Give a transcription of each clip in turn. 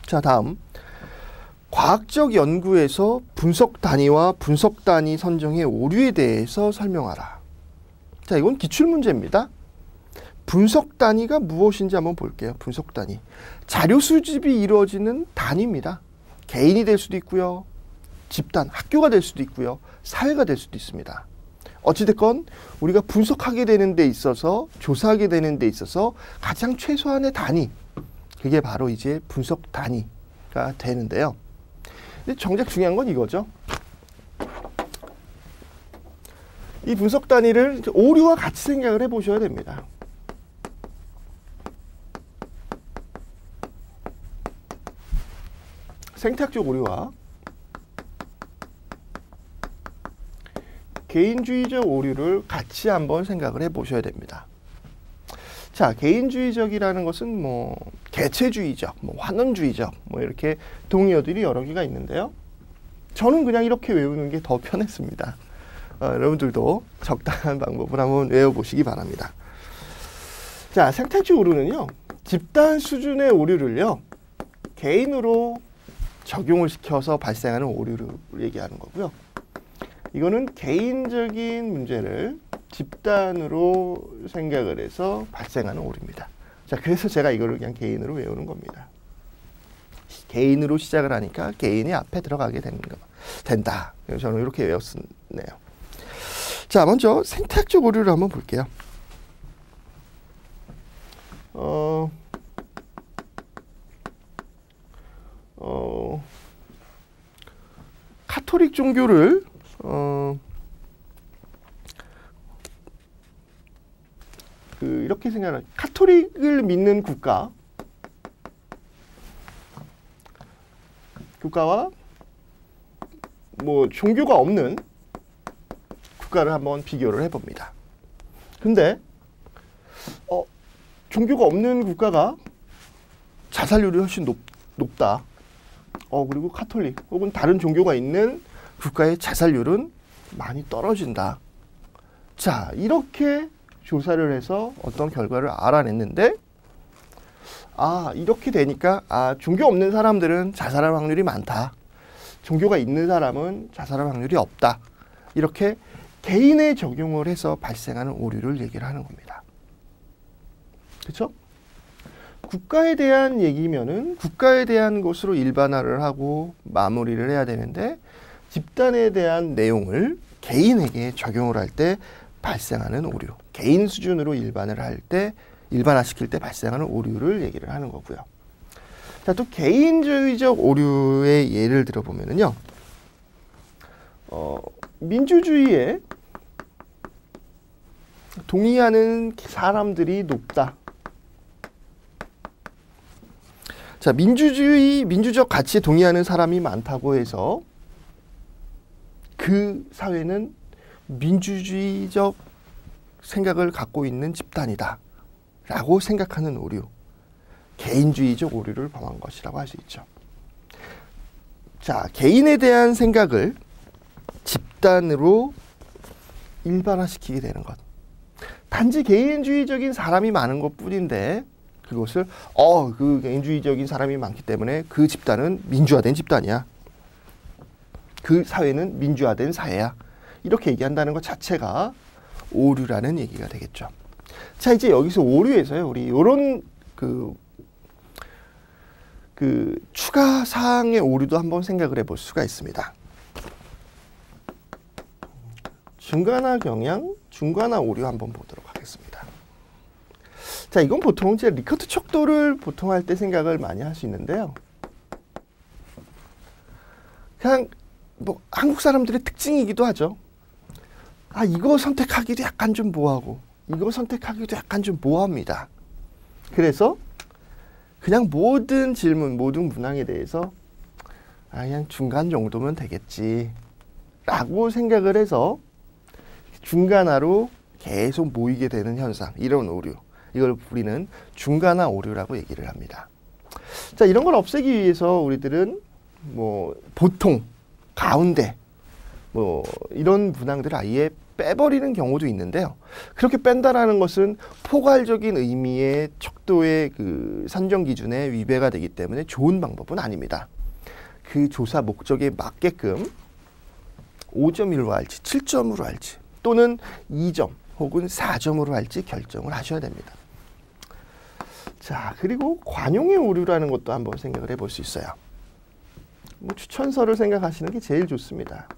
자, 다음 과학적 연구에서 분석 단위와 분석 단위 선정의 오류에 대해서 설명하라. 자, 이건 기출문제입니다. 분석 단위가 무엇인지 한번 볼게요. 분석 단위. 자료 수집이 이루어지는 단위입니다. 개인이 될 수도 있고요. 집단, 학교가 될 수도 있고요. 사회가 될 수도 있습니다. 어찌됐건 우리가 분석하게 되는 데 있어서, 조사하게 되는 데 있어서 가장 최소한의 단위, 그게 바로 이제 분석 단위가 되는데요. 근데 정작 중요한 건 이거죠. 이 분석 단위를 오류와 같이 생각을 해보셔야 됩니다. 생태학적 오류와 개인주의적 오류를 같이 한번 생각을 해보셔야 됩니다. 자, 개인주의적이라는 것은 뭐 개체주의적, 뭐 환원주의적, 뭐 이렇게 동의어들이 여러 개가 있는데요. 저는 그냥 이렇게 외우는 게 더 편했습니다. 여러분들도 적당한 방법을 한번 외워보시기 바랍니다. 자, 생태학적 오류는요, 집단 수준의 오류를요, 개인으로 적용을 시켜서 발생하는 오류를 얘기하는 거고요. 이거는 개인적인 문제를 집단으로 생각을 해서 발생하는 오류입니다. 자, 그래서 제가 이거를 그냥 개인으로 외우는 겁니다. 개인으로 시작을 하니까 개인이 앞에 들어가게 된다. 저는 이렇게 외웠네요. 자, 먼저 생태학적 오류를 한번 볼게요. 카톨릭 종교를 이렇게 생각하는, 카톨릭을 믿는 국가와 뭐 종교가 없는 국가를 한번 비교를 해봅니다. 근데 종교가 없는 국가가 자살률이 훨씬 높다. 그리고 카톨릭 혹은 다른 종교가 있는 국가의 자살률은 많이 떨어진다. 자, 이렇게 조사를 해서 어떤 결과를 알아냈는데, 이렇게 되니까 종교 없는 사람들은 자살할 확률이 많다. 종교가 있는 사람은 자살할 확률이 없다. 이렇게 개인에 적용을 해서 발생하는 오류를 얘기를 하는 겁니다. 그렇죠? 국가에 대한 얘기면은 국가에 대한 것으로 일반화를 하고 마무리를 해야 되는데, 집단에 대한 내용을 개인에게 적용을 할 때 발생하는 오류, 개인 수준으로 일반화시킬 때 발생하는 오류를 얘기를 하는 거고요. 자, 또 개인주의적 오류의 예를 들어보면은요, 민주주의에 동의하는 사람들이 높다. 자, 민주적 가치에 동의하는 사람이 많다고 해서 그 사회는 민주주의적 생각을 갖고 있는 집단이다 라고 생각하는 오류, 개인주의적 오류를 범한 것이라고 할 수 있죠. 자, 개인에 대한 생각을 집단으로 일반화시키게 되는 것. 단지 개인주의적인 사람이 많은 것 뿐인데, 그것을 그 개인주의적인 사람이 많기 때문에 그 집단은 민주화된 집단이야. 그 사회는 민주화된 사회야. 이렇게 얘기한다는 것 자체가 오류라는 얘기가 되겠죠. 자, 이제 여기서 오류에서요, 우리 이런 추가 사항의 오류도 한번 생각을 해볼 수가 있습니다. 중간화 경향, 중간화 오류 한번 보도록 하겠습니다. 자, 이건 보통 이제 리커트 척도를 보통 할 때 생각을 많이 할 수 있는데요. 그냥 뭐 한국 사람들의 특징이기도 하죠. 이거 선택하기도 약간 좀 뭐하고, 이거 선택하기도 약간 좀 뭐합니다. 그래서 그냥 모든 질문, 모든 문항에 대해서 그냥 중간 정도면 되겠지 라고 생각을 해서 중간화로 계속 모이게 되는 현상, 이런 오류, 이걸 우리는 중간화 오류라고 얘기를 합니다. 자, 이런 걸 없애기 위해서 우리들은 뭐 보통, 가운데, 뭐 이런 문항들을 아예 빼버리는 경우도 있는데요. 그렇게 뺀다라는 것은 포괄적인 의미의 척도의 그 산정 기준에 위배가 되기 때문에 좋은 방법은 아닙니다. 그 조사 목적에 맞게끔 5.1로 할지 7점으로 할지 또는 2점 혹은 4점으로 할지 결정을 하셔야 됩니다. 자, 그리고 관용의 오류라는 것도 한번 생각을 해볼 수 있어요. 뭐 추천서를 생각하시는 게 제일 좋습니다.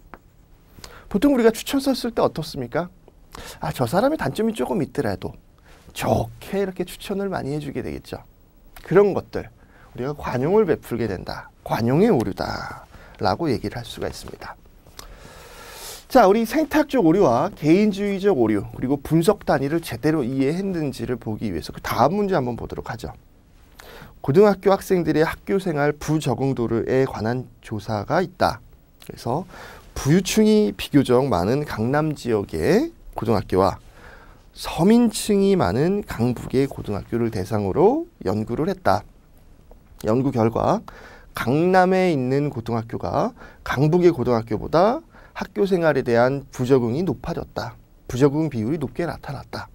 보통 우리가 추천서 쓸 때 어떻습니까? 아, 저 사람의 단점이 조금 있더라도 좋게 이렇게 추천을 많이 해주게 되겠죠. 그런 것들 우리가 관용을 베풀게 된다. 관용의 오류다 라고 얘기를 할 수가 있습니다. 자, 우리 생태학적 오류와 개인주의적 오류 그리고 분석 단위를 제대로 이해했는지를 보기 위해서 그 다음 문제 한번 보도록 하죠. 고등학교 학생들의 학교생활 부적응도에 관한 조사가 있다. 그래서 부유층이 비교적 많은 강남 지역의 고등학교와 서민층이 많은 강북의 고등학교를 대상으로 연구를 했다. 연구 결과 강남에 있는 고등학교가 강북의 고등학교보다 학교 생활에 대한 부적응이 높아졌다. 부적응 비율이 높게 나타났다.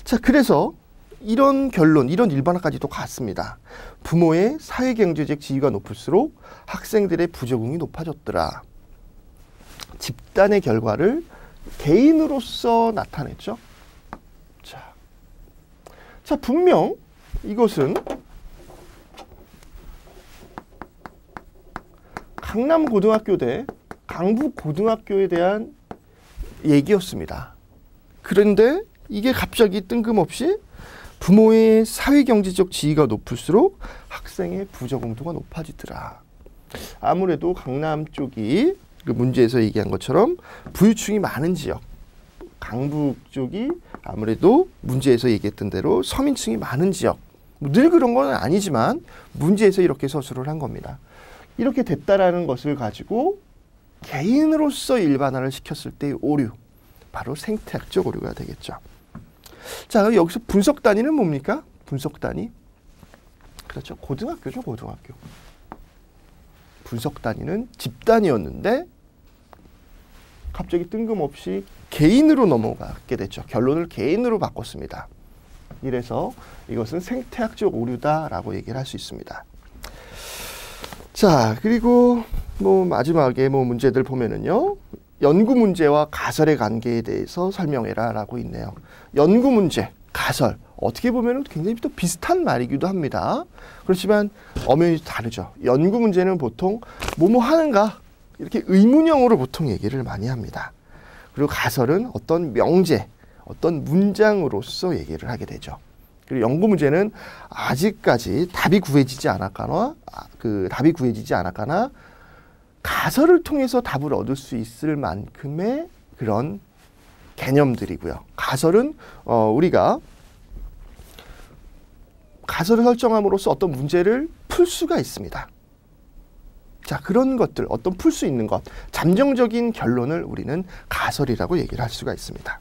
자, 그래서 이런 결론, 이런 일반화까지도 갔습니다. 부모의 사회경제적 지위가 높을수록 학생들의 부적응이 높아졌더라. 집단의 결과를 개인으로서 나타냈죠. 자, 분명 이것은 강남 고등학교 대 강북 고등학교에 대한 얘기였습니다. 그런데 이게 갑자기 뜬금없이 부모의 사회경제적 지위가 높을수록 학생의 부적응도가 높아지더라. 아무래도 강남 쪽이 그 문제에서 얘기한 것처럼 부유층이 많은 지역, 강북 쪽이 아무래도 문제에서 얘기했던 대로 서민층이 많은 지역, 늘 그런 건 아니지만 문제에서 이렇게 서술을 한 겁니다. 이렇게 됐다라는 것을 가지고 개인으로서 일반화를 시켰을 때의 오류, 바로 생태학적 오류가 되겠죠. 자, 여기서 분석 단위는 뭡니까? 분석 단위. 그렇죠. 고등학교죠, 고등학교. 분석 단위는 집단이었는데 갑자기 뜬금없이 개인으로 넘어가게 됐죠. 결론을 개인으로 바꿨습니다. 이래서 이것은 생태학적 오류다라고 얘기를 할 수 있습니다. 자, 그리고 뭐 마지막에 뭐 문제들 보면은요. 연구 문제와 가설의 관계에 대해서 설명해라 라고 있네요. 연구 문제, 가설. 어떻게 보면 굉장히 또 비슷한 말이기도 합니다. 그렇지만 엄연히 다르죠. 연구 문제는 보통 뭐뭐 하는가 이렇게 의문형으로 보통 얘기를 많이 합니다. 그리고 가설은 어떤 명제, 어떤 문장으로서 얘기를 하게 되죠. 그리고 연구 문제는 아직까지 답이 구해지지 않았거나 가설을 통해서 답을 얻을 수 있을 만큼의 그런 개념들이고요. 가설은 우리가 가설을 설정함으로써 어떤 문제를 풀 수가 있습니다. 자, 그런 것들, 어떤 풀 수 있는 것, 잠정적인 결론을 우리는 가설이라고 얘기를 할 수가 있습니다.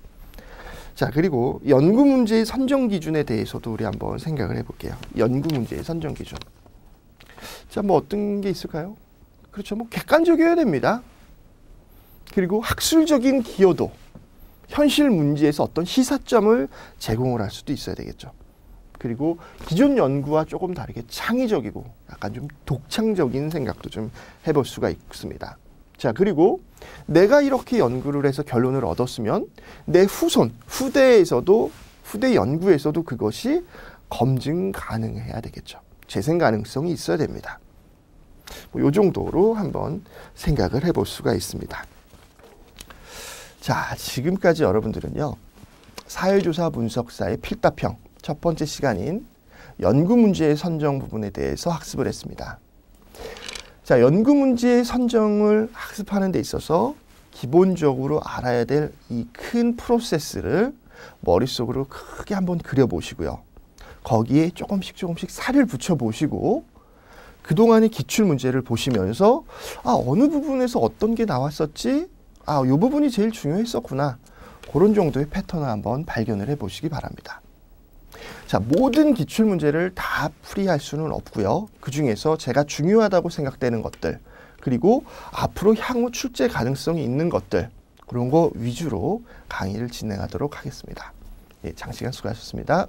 자, 그리고 연구 문제의 선정 기준에 대해서도 우리 한번 생각을 해볼게요. 연구 문제의 선정 기준. 자, 뭐 어떤 게 있을까요? 그렇죠. 뭐 객관적이어야 됩니다. 그리고 학술적인 기여도, 현실 문제에서 어떤 시사점을 제공을 할 수도 있어야 되겠죠. 그리고 기존 연구와 조금 다르게 창의적이고 약간 좀 독창적인 생각도 좀 해볼 수가 있습니다. 자, 그리고 내가 이렇게 연구를 해서 결론을 얻었으면 내 후대 연구에서도 그것이 검증 가능해야 되겠죠. 재생 가능성이 있어야 됩니다. 뭐 요 정도로 한번 생각을 해볼 수가 있습니다. 자, 지금까지 여러분들은요. 사회조사 분석사의 필답형 첫 번째 시간인 연구 문제의 선정 부분에 대해서 학습을 했습니다. 자, 연구 문제의 선정을 학습하는 데 있어서 기본적으로 알아야 될 이 큰 프로세스를 머릿속으로 크게 한번 그려보시고요. 거기에 조금씩 살을 붙여보시고 그동안의 기출문제를 보시면서 어느 부분에서 어떤 게 나왔었지? 이 부분이 제일 중요했었구나. 그런 정도의 패턴을 한번 발견을 해보시기 바랍니다. 자, 모든 기출문제를 다 풀이할 수는 없고요. 그 중에서 제가 중요하다고 생각되는 것들, 그리고 앞으로 향후 출제 가능성이 있는 것들, 그런 거 위주로 강의를 진행하도록 하겠습니다. 예, 장시간 수고하셨습니다.